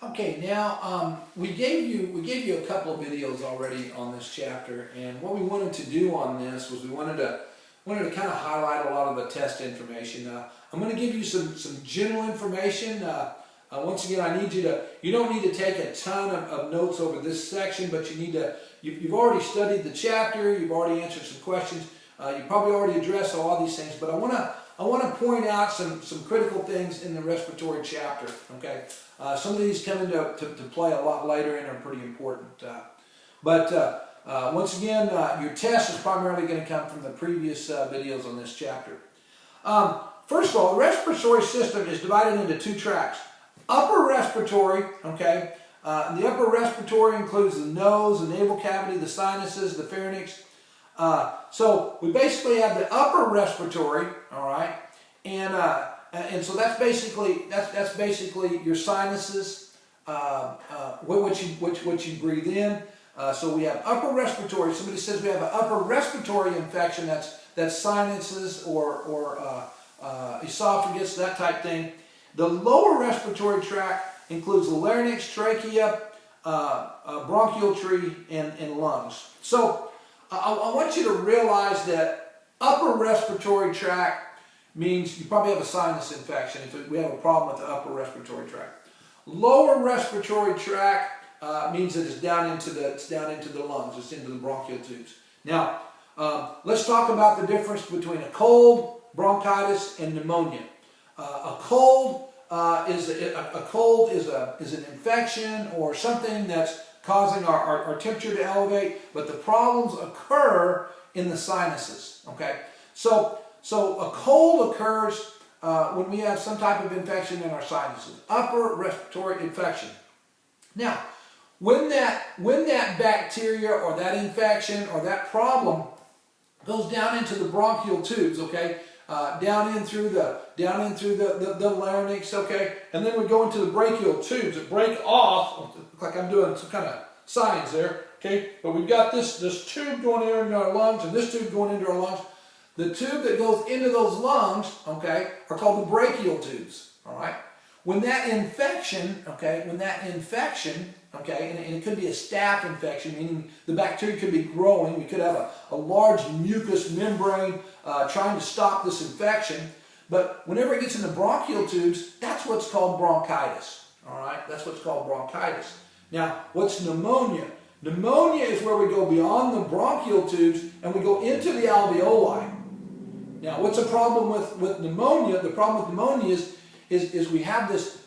Okay, now we gave you a couple of videos already on this chapter, and what we wanted to do on this was we wanted to kind of highlight a lot of the test information. I'm going to give you some general information. Once again, you don't need to take a ton of notes over this section, but you've already studied the chapter, you've already answered some questions, you probably already addressed a lot of these things, but I want to point out some critical things in the respiratory chapter. Okay, some of these come into play a lot later and are pretty important. Once again, your test is primarily going to come from the previous videos on this chapter. First of all, the respiratory system is divided into two tracts. Upper respiratory, okay, the upper respiratory includes the nose, the nasal cavity, the sinuses, the pharynx. So we basically have the upper respiratory, all right, and so that's basically your sinuses, what you breathe in. So we have upper respiratory. Somebody says we have an upper respiratory infection. That's sinuses or esophagus, that type thing. The lower respiratory tract includes the larynx, trachea, bronchial tree, and lungs. So I want you to realize that upper respiratory tract means you probably have a sinus infection if we have a problem with the upper respiratory tract. Lower respiratory tract means that it's down into the lungs, it's into the bronchial tubes. Now, let's talk about the difference between a cold, bronchitis, and pneumonia. A cold is an infection or something that's causing our temperature to elevate, but the problems occur in the sinuses. Okay, so a cold occurs when we have some type of infection in our sinuses, upper respiratory infection. Now, when that bacteria or that infection or that problem goes down into the bronchial tubes, okay, down in through the larynx, okay, and then we go into the brachial tubes that break off. Look like I'm doing some kind of signs there, okay. But we've got this tube going into our lungs and this tube going into our lungs. The tube that goes into those lungs, okay, are called the brachial tubes. All right. When that infection, okay, and it could be a staph infection, meaning the bacteria could be growing. We could have a large mucous membrane trying to stop this infection. But whenever it gets in the bronchial tubes, that's what's called bronchitis. All right, that's what's called bronchitis. Now, what's pneumonia? Pneumonia is where we go beyond the bronchial tubes and we go into the alveoli. Now, what's the problem with pneumonia? The problem with pneumonia is we have this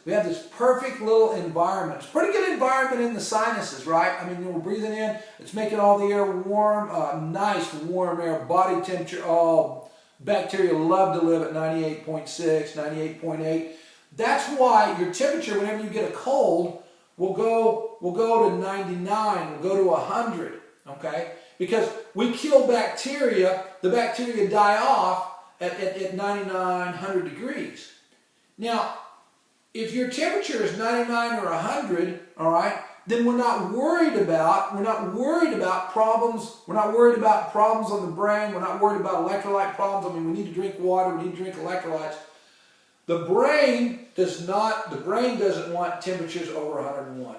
perfect little environment. It's a pretty good environment in the sinuses, right? I mean, we're breathing in, it's making all the air warm, nice warm air, body temperature. Oh, bacteria love to live at 98.6, 98.8. That's why your temperature, whenever you get a cold, will go to 99, will go to 100, okay? Because we kill bacteria, the bacteria die off at 99, 100 degrees. Now, if your temperature is 99 or 100, all right, then we're not worried about problems. We're not worried about problems on the brain. We're not worried about electrolyte problems. I mean, we need to drink water. We need to drink electrolytes. The brain doesn't want temperatures over 101.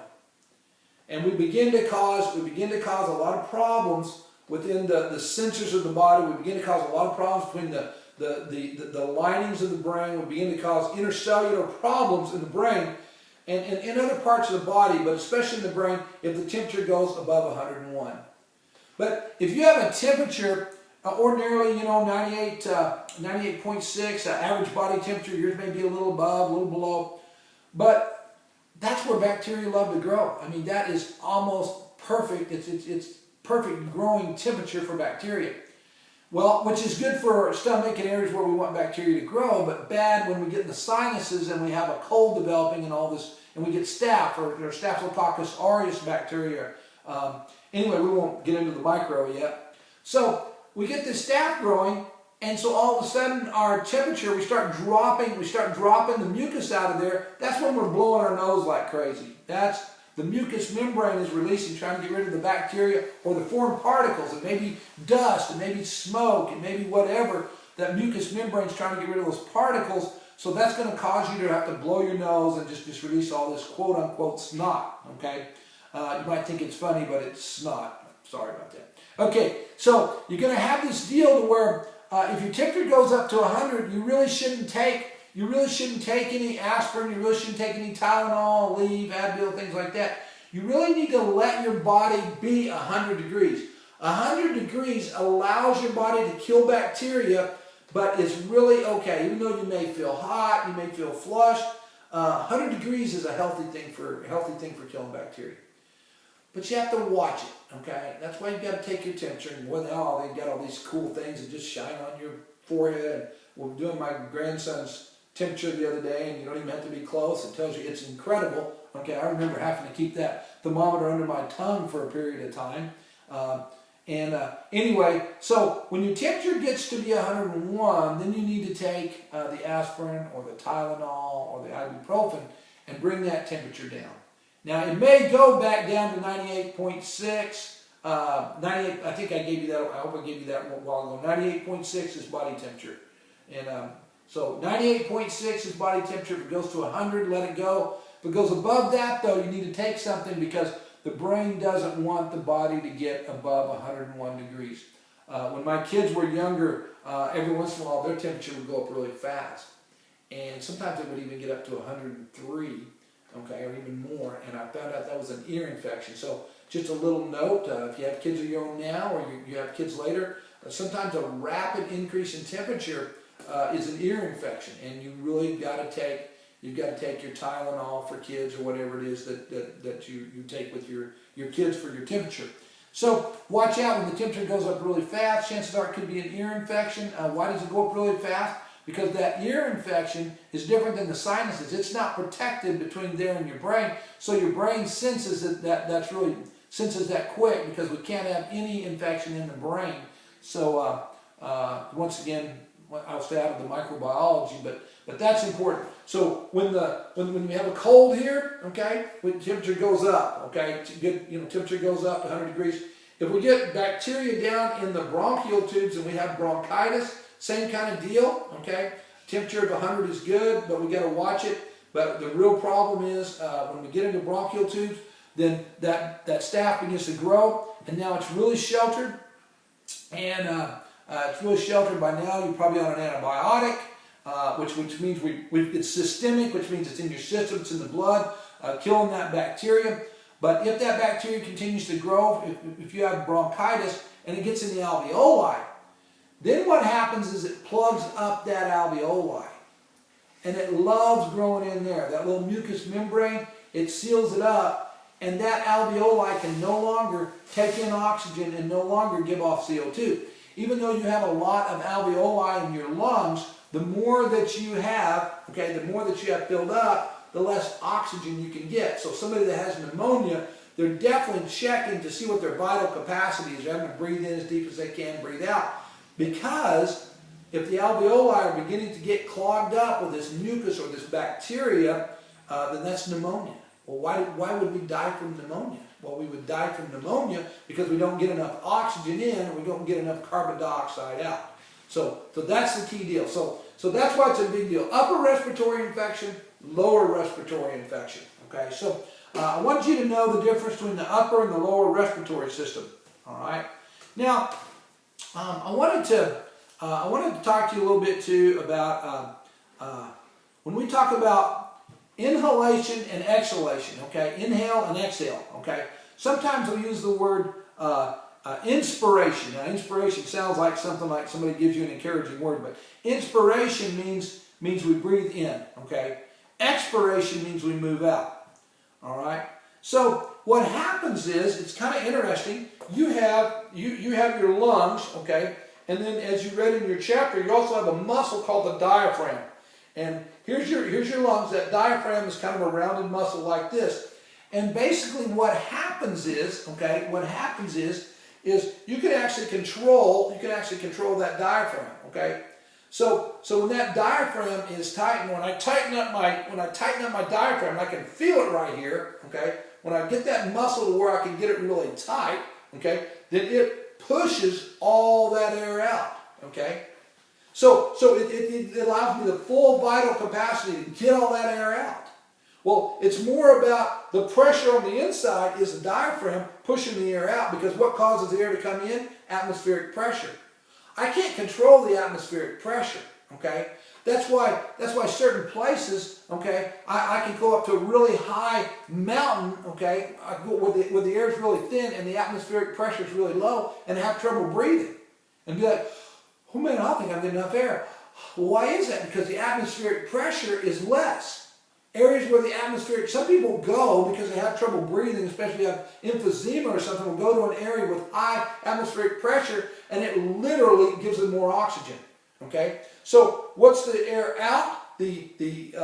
And we begin to cause a lot of problems within the sensors of the body. We begin to cause a lot of problems between the linings of the brain. We begin to cause intercellular problems in the brain and in other parts of the body, but especially in the brain if the temperature goes above 101. But if you have a temperature, ordinarily, 98.6, average body temperature, yours may be a little above, a little below, but that's where bacteria love to grow. I mean, that is almost perfect. It's perfect growing temperature for bacteria. Well, which is good for our stomach and areas where we want bacteria to grow, but bad when we get in the sinuses and we have a cold developing and all this, and we get staph or Staphylococcus aureus bacteria. Anyway, we won't get into the micro yet. So we get this staph growing, and so all of a sudden our temperature, we start dropping the mucus out of there. That's when we're blowing our nose like crazy. That's the mucous membrane is releasing, trying to get rid of the bacteria or the foreign particles. It may be dust, it may be smoke, it may be whatever. That mucous membrane is trying to get rid of those particles So that's going to cause you to have to blow your nose and just release all this quote unquote snot, okay? You might think it's funny, but it's snot. Sorry about that. Okay, so you're going to have this deal to where if your temperature goes up to 100, you really shouldn't take any aspirin, you really shouldn't take any Tylenol, Aleve, Advil, things like that. You really need to let your body be 100 degrees. 100 degrees allows your body to kill bacteria, but it's really okay. Even though you may feel hot, you may feel flushed, 100 degrees is a healthy thing for killing bacteria. But you have to watch it, okay? That's why you've got to take your temperature. And now they've got all these cool things that just shine on your forehead. And we're doing my grandson's temperature the other day, and you don't even have to be close. It tells you it's incredible. Okay, I remember having to keep that thermometer under my tongue for a period of time. Anyway, so when your temperature gets to be 101, then you need to take the aspirin or the Tylenol or the ibuprofen and bring that temperature down. Now, it may go back down to 98.6. 98, I think I gave you that, I hope I gave you that a while ago. 98.6 is body temperature. And so 98.6 is body temperature. If it goes to 100, let it go. If it goes above that, though, you need to take something because the brain doesn't want the body to get above 101 degrees. When my kids were younger, every once in a while their temperature would go up really fast. And sometimes it would even get up to 103, okay, or even more. And I found out that was an ear infection. So just a little note, if you have kids of your own now or you have kids later, sometimes a rapid increase in temperature is an ear infection. And you really got to take You've got to take your Tylenol for kids or whatever it is that you take with your kids for your temperature. So watch out when the temperature goes up really fast. Chances are it could be an ear infection. Why does it go up really fast? Because that ear infection is different than the sinuses. It's not protected between there and your brain. So your brain senses senses that quick because we can't have any infection in the brain. So once again, I'll stay out of the microbiology, but that's important. So when we have a cold here, okay, when temperature goes up, okay, temperature goes up to 100 degrees. If we get bacteria down in the bronchial tubes and we have bronchitis, same kind of deal, okay. Temperature of 100 is good, but we got to watch it. But the real problem is when we get into bronchial tubes, then that staph begins to grow, and now it's really sheltered, and it's really sheltered by now. You're probably on an antibiotic, which means it's systemic, which means it's in your system, it's in the blood, killing that bacteria. But if that bacteria continues to grow, if you have bronchitis and it gets in the alveoli, then what happens is it plugs up that alveoli. And it loves growing in there. That little mucous membrane, it seals it up, and that alveoli can no longer take in oxygen and no longer give off CO2. Even though you have a lot of alveoli in your lungs, the more that you have, okay, the more that you have filled up, the less oxygen you can get. So somebody that has pneumonia, they're definitely checking to see what their vital capacity is. They're having to breathe in as deep as they can, breathe out. Because if the alveoli are beginning to get clogged up with this mucus or this bacteria, then that's pneumonia. Well, why would we die from pneumonia? Well, we would die from pneumonia because we don't get enough oxygen in and we don't get enough carbon dioxide out. So that's the key deal. So that's why it's a big deal. Upper respiratory infection, lower respiratory infection. Okay, so I want you to know the difference between the upper and the lower respiratory system. All right. Now, I wanted to talk to you a little bit too about when we talk about inhalation and exhalation. Okay, inhale and exhale. Okay, sometimes we use the word inspiration. Now, inspiration sounds like something like somebody gives you an encouraging word, but inspiration means we breathe in. Okay, expiration means we move out. All right. So what happens is, it's kind of interesting. You have your lungs, okay, and then as you read in your chapter, you also have a muscle called the diaphragm. And here's your lungs. That diaphragm is kind of a rounded muscle like this. And basically what happens is, okay, you can actually control that diaphragm, okay? So when that diaphragm is tightened, when I tighten up my diaphragm, I can feel it right here, okay? When I get that muscle to where I can get it really tight, okay, then it pushes all that air out, okay? So it allows me the full vital capacity to get all that air out. Well, it's more about the pressure on the inside is the diaphragm pushing the air out, because what causes the air to come in? Atmospheric pressure. I can't control the atmospheric pressure, okay? That's why certain places, okay, I can go up to a really high mountain, okay, where the air is really thin and the atmospheric pressure is really low, and have trouble breathing. And be like, oh man, I don't think I'm getting enough air. Well, why is that? Because the atmospheric pressure is less. Areas where the atmospheric, some people go because they have trouble breathing, especially if you have emphysema or something, will go to an area with high atmospheric pressure, and it literally gives them more oxygen. Okay, so what's the air out? The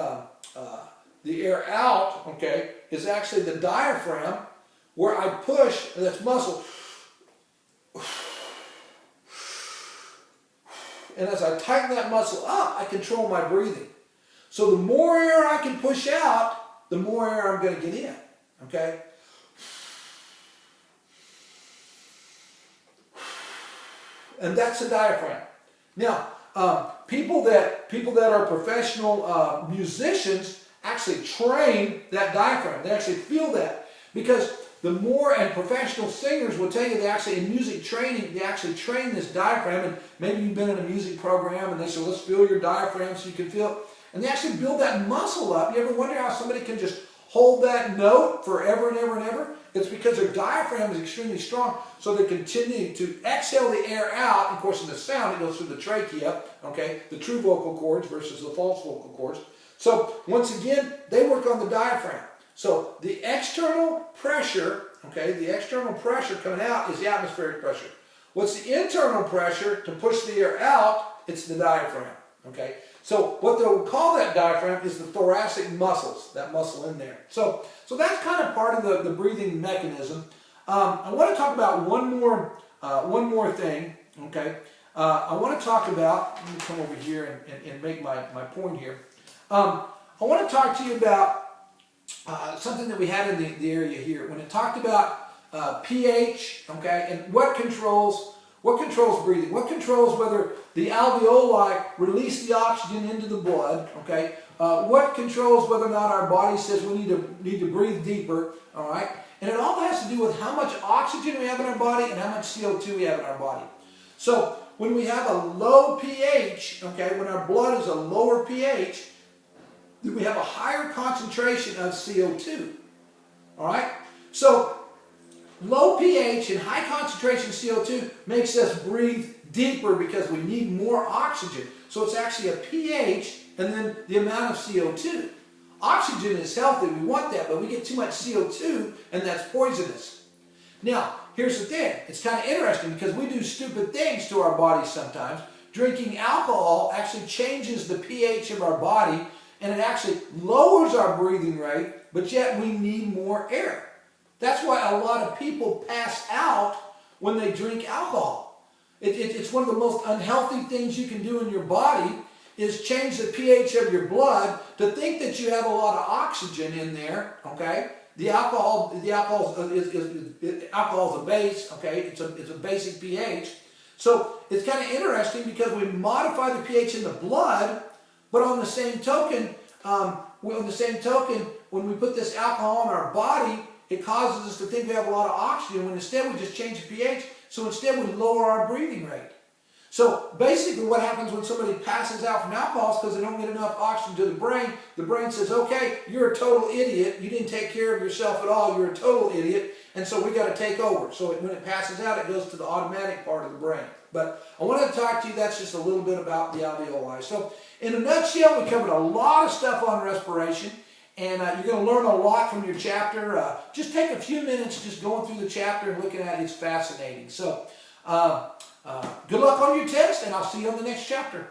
air out, okay, is actually the diaphragm, where I push, and that's muscle. And as I tighten that muscle up, I control my breathing. So the more air I can push out, the more air I'm going to get in. Okay? And that's the diaphragm. Now, people that are professional musicians actually train that diaphragm. They actually feel that, because the more, and professional singers will tell you, they actually, in music training, they actually train this diaphragm. And maybe you've been in a music program and they say, let's feel your diaphragm so you can feel it. And they actually build that muscle up. You ever wonder how somebody can just hold that note forever and ever and ever? It's because their diaphragm is extremely strong, so they continue to exhale the air out. And of course, in the sound, it goes through the trachea, okay, the true vocal cords versus the false vocal cords. So once again, they work on the diaphragm. So the external pressure, okay, the external pressure coming out is the atmospheric pressure. What's the internal pressure to push the air out? It's the diaphragm, okay. So what they'll call that diaphragm is the thoracic muscles, that muscle in there. So that's kind of part of the breathing mechanism. I want to talk about one more thing, okay. I want to talk about, let me come over here and make my point here. I want to talk to you about something that we had in the area here. When it talked about pH, okay, and what controls breathing? What controls whether the alveoli release the oxygen into the blood? Okay. What controls whether or not our body says we need to breathe deeper? All right. And it all has to do with how much oxygen we have in our body and how much CO2 we have in our body. So when we have a low pH, okay, when our blood is a lower pH, then we have a higher concentration of CO2. All right. So low pH and high concentration CO2 makes us breathe deeper because we need more oxygen. So it's actually a pH and then the amount of CO2. Oxygen is healthy, we want that, but we get too much CO2 and that's poisonous. Now, here's the thing. It's kind of interesting because we do stupid things to our bodies sometimes. Drinking alcohol actually changes the pH of our body, and it actually lowers our breathing rate, but yet we need more air. That's why a lot of people pass out when they drink alcohol. It's one of the most unhealthy things you can do in your body is change the pH of your blood to think that you have a lot of oxygen in there, okay? Alcohol is a base, okay? It's a basic pH. So it's kind of interesting because we modify the pH in the blood, but on the same token, when we put this alcohol in our body, it causes us to think we have a lot of oxygen when instead we just change the pH. So instead we lower our breathing rate. So basically what happens when somebody passes out from alcohol is because they don't get enough oxygen to the brain. The brain says, okay, you're a total idiot. You didn't take care of yourself at all. You're a total idiot. And so we got to take over. So when it passes out, it goes to the automatic part of the brain. But I want to talk to you, that's just a little bit about the alveoli. So in a nutshell, we covered a lot of stuff on respiration. And you're going to learn a lot from your chapter. Just take a few minutes just going through the chapter and looking at it. It's fascinating. So good luck on your test, and I'll see you on the next chapter.